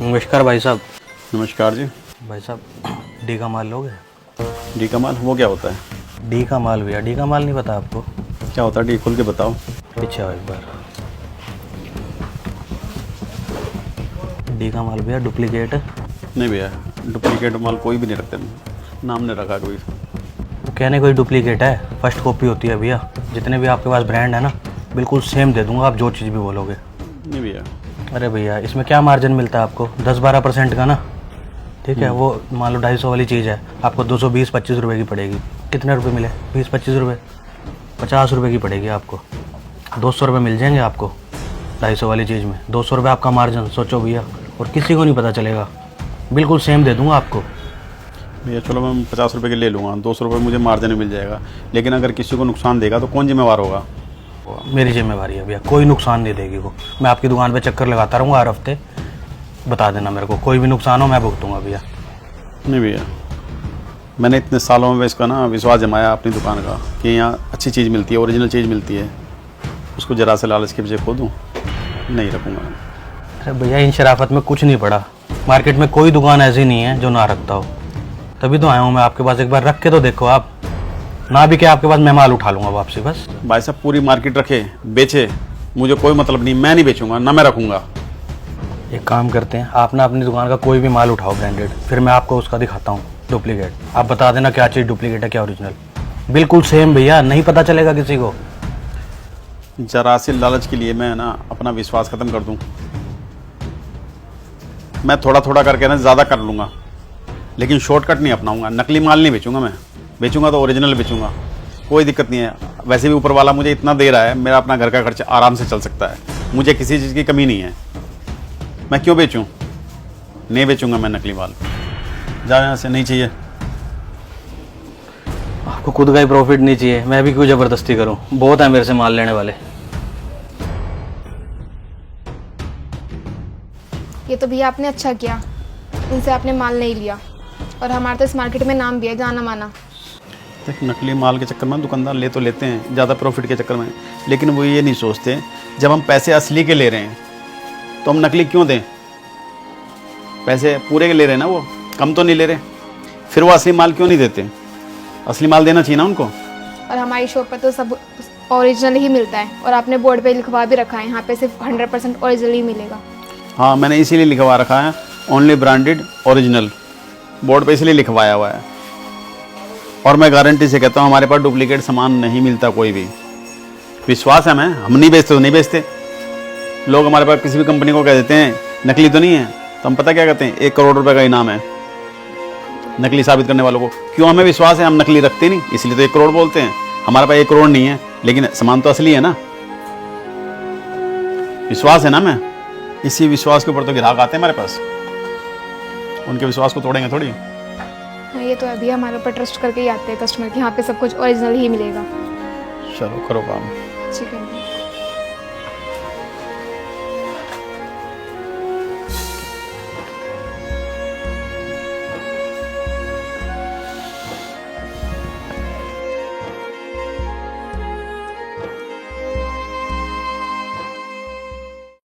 नमस्कार भाई साहब। नमस्कार जी। भाई साहब डी का माल लोगे? डी का माल वो क्या होता है? डी का माल भैया, डी का माल नहीं पता आपको? क्या होता है डी? खोल के बताओ। पीछे आओ एक बार। डी का माल भैया डुप्लीकेट। नहीं भैया, डुप्लीकेट माल कोई भी नहीं रखते, नाम नहीं रखा कोई। वो कहने कोई डुप्लीकेट है, फर्स्ट कॉपी होती है भैया। जितने भी आपके पास ब्रांड है ना, बिल्कुल सेम दे दूंगा आप जो चीज़ भी बोलोगे। नहीं भैया। अरे भैया इसमें क्या मार्जिन मिलता है आपको? 10-12% का ना, ठीक है। वो मान लो 250 वाली चीज़ है, आपको 220-25 रुपये की पड़ेगी। कितने रुपए मिले? 20-25 रुपये, 50 रुपये की पड़ेगी आपको। 200 रुपये मिल जाएंगे आपको 250 वाली चीज़ में। 200 रुपये आपका मार्जिन, सोचो भैया। और किसी को नहीं पता चलेगा, बिल्कुल सेम दे दूंगा आपको। भैया चलो मैं 50 रुपये के ले लूँगा, 200 रुपये मुझे मार्जिन मिल जाएगा। लेकिन अगर किसी को नुकसान देगा तो कौन जिम्मेवार होगा? मेरी जिम्मेवारी है भैया, कोई नुकसान नहीं देगी वो। मैं आपकी दुकान पे चक्कर लगाता रहूँगा हर हफ्ते। बता देना मेरे को, कोई भी नुकसान हो मैं भुगतूंगा भैया। नहीं भैया, मैंने इतने सालों में इसका ना विश्वास जमाया अपनी दुकान का कि यहाँ अच्छी चीज़ मिलती है, ओरिजिनल चीज़ मिलती है। उसको जरा से लालच के पीछे खो दूँ? नहीं रखूँगा। अरे भैया इन शराफत में कुछ नहीं पड़ा। मार्केट में कोई दुकान ऐसी नहीं है जो ना रखता हो। तभी तो आया हूँ मैं आपके पास, एक बार रख के तो देखो आप। ना भी क्या आपके पास मैं माल उठा लूँगा वापसी बस। भाई साहब पूरी मार्केट रखे बेचे, मुझे कोई मतलब नहीं, मैं नहीं बेचूंगा ना मैं रखूँगा। एक काम करते हैं, आप ना अपनी दुकान का कोई भी माल उठाओ ब्रांडेड, फिर मैं आपको उसका दिखाता हूँ डुप्लीकेट। आप बता देना क्या चीज़ डुप्लीकेट है क्या ओरिजिनल। बिल्कुल सेम भैया, नहीं पता चलेगा किसी को। जरा सी लालच के लिए मैं ना अपना विश्वास खत्म कर दूं? मैं थोड़ा थोड़ा करके ना ज़्यादा कर लूँगा, लेकिन शॉर्टकट नहीं अपनाऊंगा। नकली माल नहीं बेचूंगा मैं, बेचूंगा तो ओरिजिनल बेचूंगा। कोई दिक्कत नहीं है, वैसे भी ऊपर वाला मुझे इतना दे रहा है, मेरा अपना घर का खर्चा आराम से चल सकता है। मुझे किसी चीज़ की कमी नहीं है, मैं क्यों बेचूं? नहीं बेचूंगा मैं नकली माल। जा यहाँ से, नहीं चाहिए। आपको खुद का ही प्रॉफिट नहीं चाहिए, मैं भी क्यों ज़बरदस्ती करूँ? बहुत है मेरे से माल लेने वाले। ये तो भैया आपने अच्छा किया, इनसे आपने माल नहीं लिया। और हमारे तो इस मार्केट में नाम भी है जाना माना। देख, नकली माल के चक्कर में दुकानदार ले तो लेते हैं ज़्यादा प्रॉफिट के चक्कर में, लेकिन वो ये नहीं सोचते जब हम पैसे असली के ले रहे हैं तो हम नकली क्यों दें? पैसे पूरे के ले रहे हैं ना, वो कम तो नहीं ले रहे, फिर वो असली माल क्यों नहीं देते? असली माल देना चाहिए ना उनको। और हमारी शॉप पर तो सब ओरिजिनल ही मिलता है, और आपने बोर्ड पे लिखवा भी रखा है यहाँ पे सिर्फ 100% ओरिजिनल ही मिलेगा। हाँ, मैंने इसीलिए लिखवा रखा है ओनली ब्रांडेड ओरिजिनल, बोर्ड पे इसलिए लिखवाया हुआ है। और मैं गारंटी से कहता हूँ हमारे पास डुप्लीकेट सामान नहीं मिलता कोई भी। विश्वास है, हम नहीं बेचते तो नहीं बेचते। लोग हमारे पास किसी भी कंपनी को कह देते हैं नकली तो नहीं है, तो हम पता क्या कहते हैं, 1 करोड़ रुपए का इनाम है नकली साबित करने वालों को। क्यों? हमें विश्वास है, हम नकली रखते नहीं, इसलिए तो 1 करोड़ बोलते हैं। हमारे पास 1 करोड़ नहीं है, लेकिन सामान तो असली है ना। विश्वास है ना, मैं इसी विश्वास के ऊपर तो ग्राहक आते हैं हमारे पास, उनके विश्वास को तोड़ेंगे थोड़ी। हाँ, ये तो अभी हमारे ऊपर ट्रस्ट करके ही आते हैं कस्टमर कि यहाँ पे सब कुछ ओरिजिनल ही मिलेगा। चलो करो काम। ठीक है।